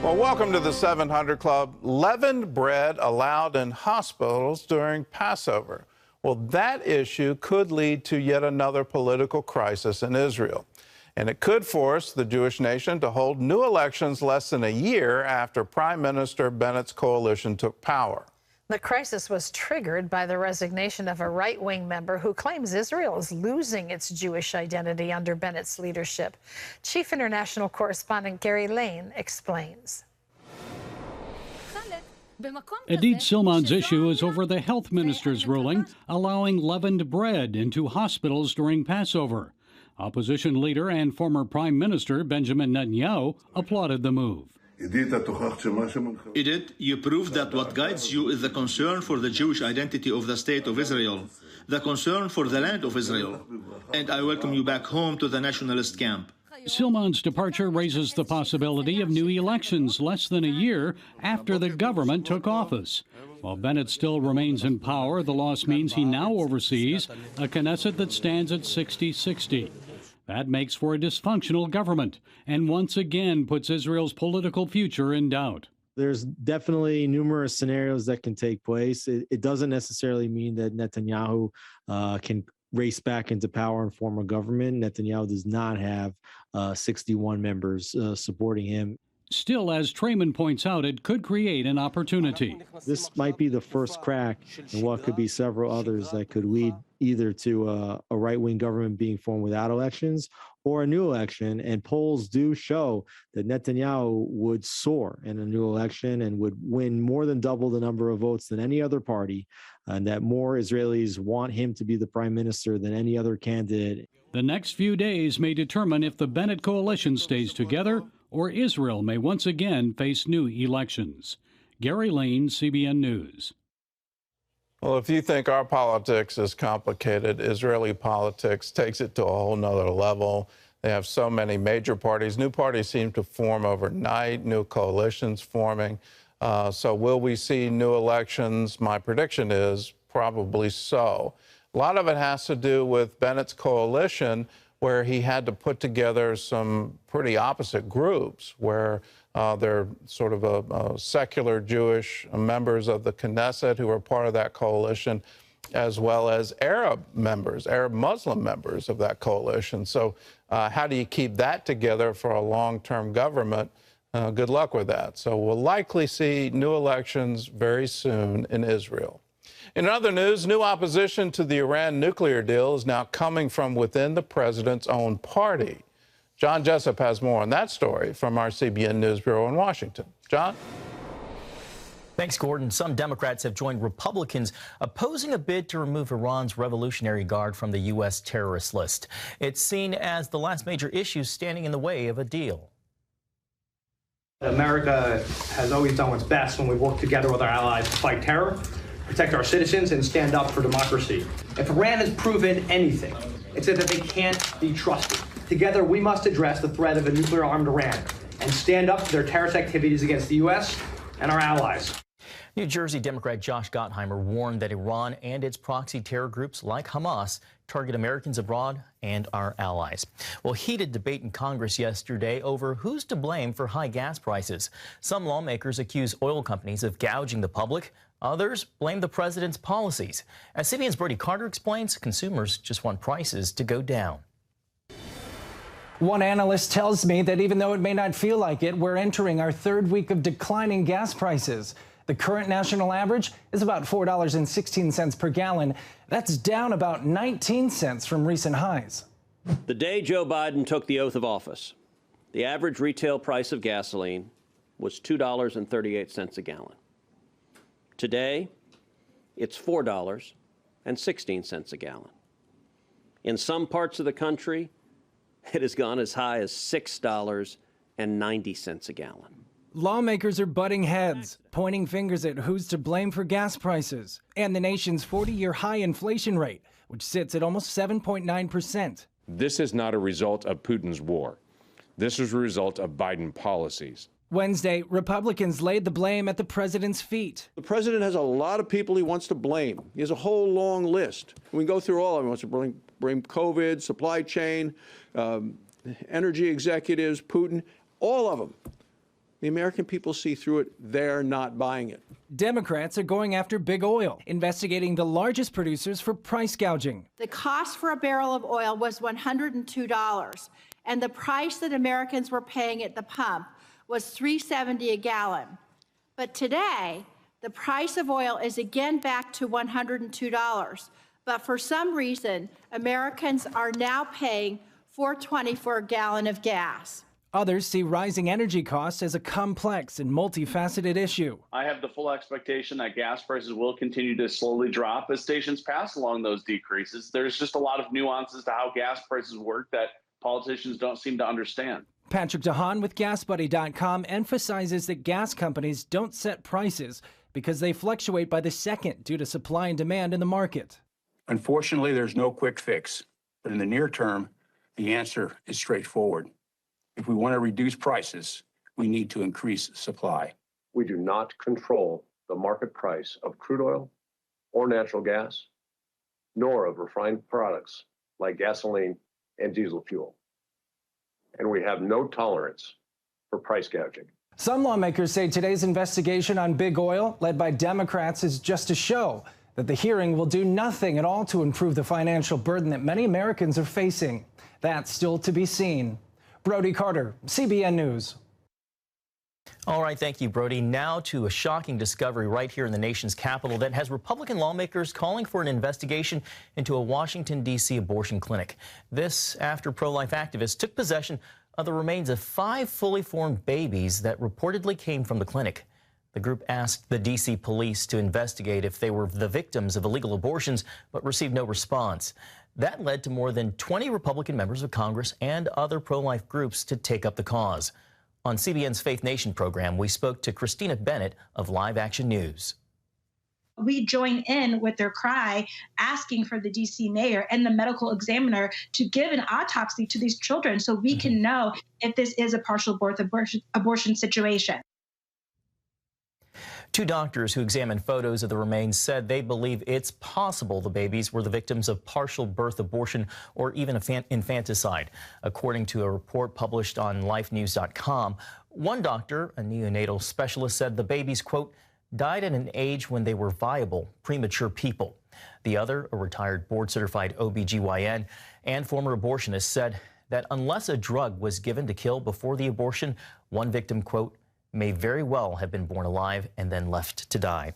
Well, welcome to the 700 Club. Leavened bread allowed in hospitals during Passover. Well, that issue could lead to yet another political crisis in Israel. And it could force the Jewish nation to hold new elections less than a year after Prime Minister Bennett's coalition took power. The crisis was triggered by the resignation of a right-wing member who claims Israel is losing its Jewish identity under Bennett's leadership. Chief International Correspondent Gary Lane explains. Edith Silman's issue is over the health minister's ruling allowing leavened bread into hospitals during Passover. Opposition leader and former Prime Minister Benjamin Netanyahu applauded the move. Edith, you proved that what guides you is the concern for the Jewish identity of the State of Israel, the concern for the land of Israel, and I welcome you back home to the nationalist camp. Silman's departure raises the possibility of new elections less than a year after the government took office. While Bennett still remains in power, the loss means he now oversees a Knesset that stands at 60-60. That makes for a dysfunctional government and once again puts Israel's political future in doubt. There's definitely numerous scenarios that can take place. It doesn't necessarily mean that Netanyahu can race back into power and form a government. Netanyahu does not have 61 members supporting him. Still, as Trayman points out, it could create an opportunity. This might be the first crack in what could be several others that could lead either to a right-wing government being formed without elections or a new election. And polls do show that Netanyahu would soar in a new election and would win more than double the number of votes than any other party, and that more Israelis want him to be the prime minister than any other candidate. The next few days may determine if the Bennett coalition stays together or Israel may once again face new elections. Gary Lane, CBN News. Well, if you think our politics is complicated, Israeli politics takes it to a whole nother level. They have so many major parties. New parties seem to form overnight, new coalitions forming. So will we see new elections? My prediction is probably so. A lot of it has to do with Bennett's coalition, where he had to put together some pretty opposite groups, where they're sort of secular Jewish members of the Knesset who are part of that coalition, as well as Arab members, Arab Muslim members of that coalition. So how do you keep that together for a long-term government? Good luck with that. So we'll likely see new elections very soon in Israel. In other news, new opposition to the Iran nuclear deal is now coming from within the president's own party. John Jessup has more on that story from our CBN News Bureau in Washington. John? Thanks, Gordon. Some Democrats have joined Republicans opposing a bid to remove Iran's Revolutionary Guard from the U.S. terrorist list. It's seen as the last major issue standing in the way of a deal. America has always done what's best when we work together with our allies to fight terror, protect our citizens, and stand up for democracy. If Iran has proven anything, it's that they can't be trusted. Together, we must address the threat of a nuclear-armed Iran and stand up to their terrorist activities against the U.S. and our allies. New Jersey Democrat Josh Gottheimer warned that Iran and its proxy terror groups like Hamas target Americans abroad and our allies. Well, heated debate in Congress yesterday over who's to blame for high gas prices. Some lawmakers accuse oil companies of gouging the public. Others blame the president's policies. As CBN's Brody Carter explains, consumers just want prices to go down. One analyst tells me that even though it may not feel like it, we're entering our third week of declining gas prices. The current national average is about $4.16 per gallon. That's down about 19 cents from recent highs. The day Joe Biden took the oath of office, the average retail price of gasoline was $2.38 a gallon. Today, it's $4.16 a gallon. In some parts of the country, it has gone as high as $6.90 a gallon. Lawmakers are butting heads, pointing fingers at who's to blame for gas prices and the nation's 40-year high inflation rate, which sits at almost 7.9%. This is not a result of Putin's war. This is a result of Biden policies. Wednesday, Republicans laid the blame at the president's feet. The president has a lot of people he wants to blame. He has a whole long list. We can go through all of them. He wants to blame COVID, supply chain, energy executives, Putin, all of them. The American people see through it. They're not buying it. Democrats are going after big oil, investigating the largest producers for price gouging. The cost for a barrel of oil was $102, and the price that Americans were paying at the pump was $3.70 a gallon. But today, the price of oil is again back to $102. But for some reason, Americans are now paying $4.20 for a gallon of gas. Others see rising energy costs as a complex and multifaceted issue. I have the full expectation that gas prices will continue to slowly drop as stations pass along those decreases. There's just a lot of nuances to how gas prices work that politicians don't seem to understand. Patrick DeHaan with GasBuddy.com emphasizes that gas companies don't set prices because they fluctuate by the second due to supply and demand in the market. Unfortunately, there's no quick fix, but in the near term, the answer is straightforward. If we want to reduce prices, we need to increase supply. We do not control the market price of crude oil or natural gas, nor of refined products like gasoline and diesel fuel. And we have no tolerance for price gouging. Some lawmakers say today's investigation on big oil, led by Democrats, is just a show, that the hearing will do nothing at all to improve the financial burden that many Americans are facing. That's still to be seen. Brody Carter, CBN News. All right, thank you, Brody. Now to a shocking discovery right here in the nation's capital that has Republican lawmakers calling for an investigation into a Washington, D.C. abortion clinic. This after pro-life activists took possession of the remains of 5 fully formed babies that reportedly came from the clinic. The group asked the D.C. police to investigate if they were the victims of illegal abortions, but received no response. That led to more than 20 Republican members of Congress and other pro-life groups to take up the cause. On CBN's Faith Nation program, we spoke to Christina Bennett of Live Action News. We join in with their cry, asking for the D.C. mayor and the medical examiner to give an autopsy to these children so we can know if this is a partial birth abortion situation. 2 doctors who examined photos of the remains said they believe it's possible the babies were the victims of partial birth abortion or even infanticide. According to a report published on lifenews.com, one doctor, a neonatal specialist, said the babies, quote, died at an age when they were viable, premature people. The other, a retired board-certified OBGYN and former abortionist, said that unless a drug was given to kill before the abortion, one victim, quote, may very well have been born alive and then left to die.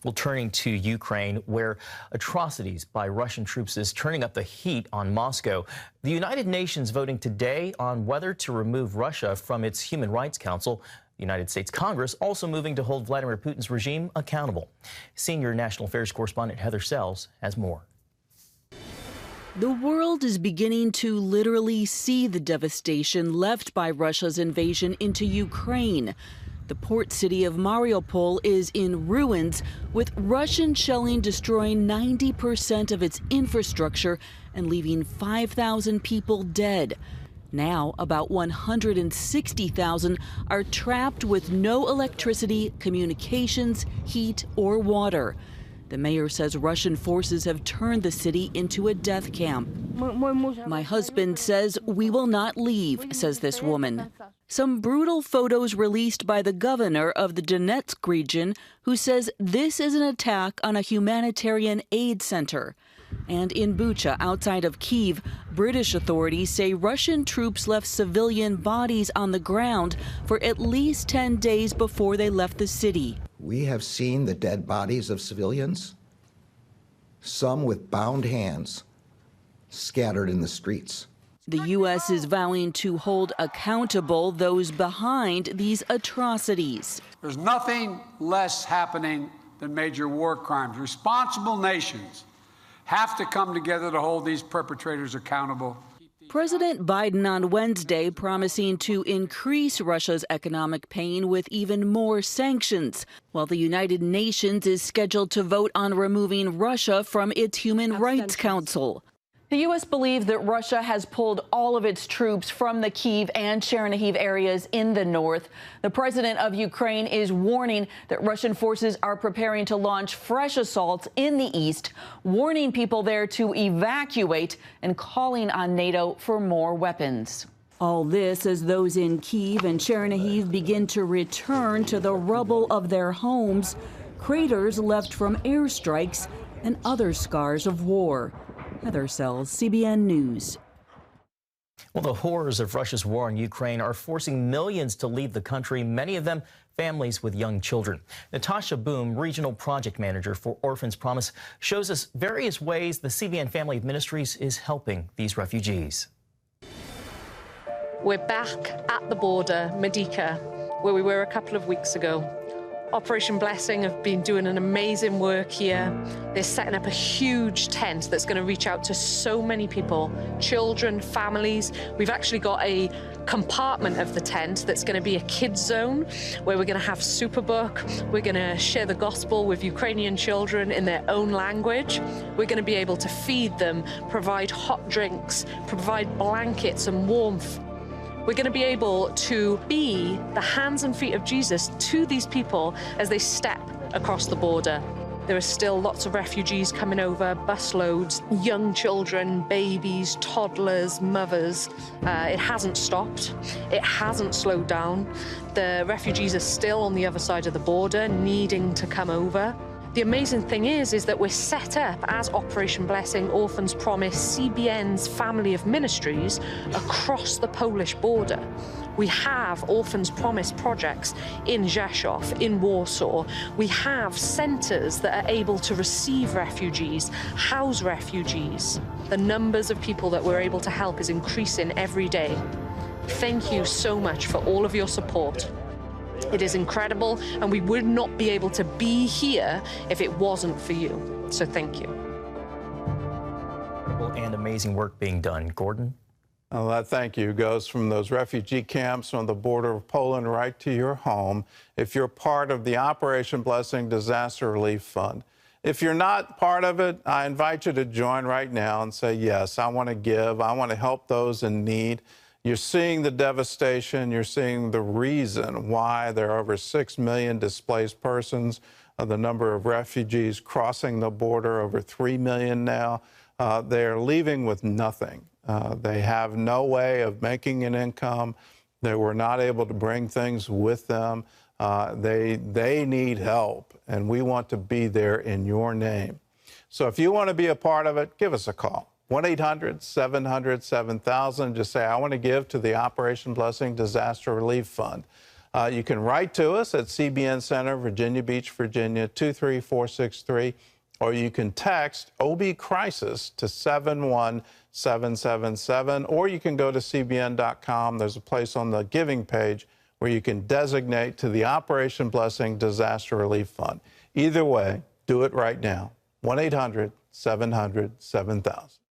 Well, turning to Ukraine, where atrocities by Russian troops is turning up the heat on Moscow. The United Nations voting today on whether to remove Russia from its Human Rights Council. The United States Congress also moving to hold Vladimir Putin's regime accountable. Senior National Affairs correspondent Heather Sells has more. The world is beginning to literally see the devastation left by Russia's invasion into Ukraine. The port city of Mariupol is in ruins, with Russian shelling destroying 90% of its infrastructure and leaving 5,000 people dead. Now, about 160,000 are trapped with no electricity, communications, heat, or water. The mayor says Russian forces have turned the city into a death camp. My husband says we will not leave, says this woman. Some brutal photos released by the governor of the Donetsk region, who says this is an attack on a humanitarian aid center. And in Bucha, outside of Kyiv, British authorities say Russian troops left civilian bodies on the ground for at least 10 days before they left the city. We have seen the dead bodies of civilians, some with bound hands, scattered in the streets. The U.S. is vowing to hold accountable those behind these atrocities. There's nothing less happening than major war crimes. Responsible nations have to come together to hold these perpetrators accountable. President Biden on Wednesday promising to increase Russia's economic pain with even more sanctions, while the United Nations is scheduled to vote on removing Russia from its Human Rights Council. The U.S. believes that Russia has pulled all of its troops from the Kyiv and Chernihiv areas in the north. The president of Ukraine is warning that Russian forces are preparing to launch fresh assaults in the east, warning people there to evacuate and calling on NATO for more weapons. All this as those in Kyiv and Chernihiv begin to return to the rubble of their homes, craters left from airstrikes and other scars of war. Heather Sells, CBN News. Well, the horrors of Russia's war on Ukraine are forcing millions to leave the country, many of them families with young children. Natasha Boom, Regional Project Manager for Orphans Promise, shows us various ways the CBN Family of Ministries is helping these refugees. We're back at the border, Medica, where we were a couple of weeks ago. Operation Blessing have been doing an amazing work here. They're setting up a huge tent that's going to reach out to so many people, children, families. We've actually got a compartment of the tent that's going to be a kids zone where we're going to have Superbook. We're going to share the gospel with Ukrainian children in their own language. We're going to be able to feed them, provide hot drinks, provide blankets and warmth. We're going to be able to be the hands and feet of Jesus to these people as they step across the border. There are still lots of refugees coming over, busloads, young children, babies, toddlers, mothers. It hasn't stopped. It hasn't slowed down. The refugees are still on the other side of the border, needing to come over. The amazing thing is that we're set up as Operation Blessing, Orphans Promise, CBN's family of ministries across the Polish border. We have Orphans Promise projects in Rzeszów, in Warsaw. We have centres that are able to receive refugees, house refugees. The numbers of people that we're able to help is increasing every day. Thank you so much for all of your support. It is incredible, and we would not be able to be here if it wasn't for you. So thank you. And amazing work being done. Gordon? Well, that thank you goes from those refugee camps on the border of Poland right to your home if you're part of the Operation Blessing Disaster Relief Fund. If you're not part of it, I invite you to join right now and say, yes, I want to give. I want to help those in need. You're seeing the devastation. You're seeing the reason why there are over 6 million displaced persons, the number of refugees crossing the border, over 3 million now. They are leaving with nothing. They have no way of making an income. They were not able to bring things with them. They need help, and we want to be there in your name. So if you want to be a part of it, give us a call. 1-800-700-7000. Just say, I want to give to the Operation Blessing Disaster Relief Fund. You can write to us at CBN Center, Virginia Beach, Virginia, 23463, or you can text OB Crisis to 71777, or you can go to cbn.com. There's a place on the giving page where you can designate to the Operation Blessing Disaster Relief Fund. Either way, do it right now. 1-800-700-7000.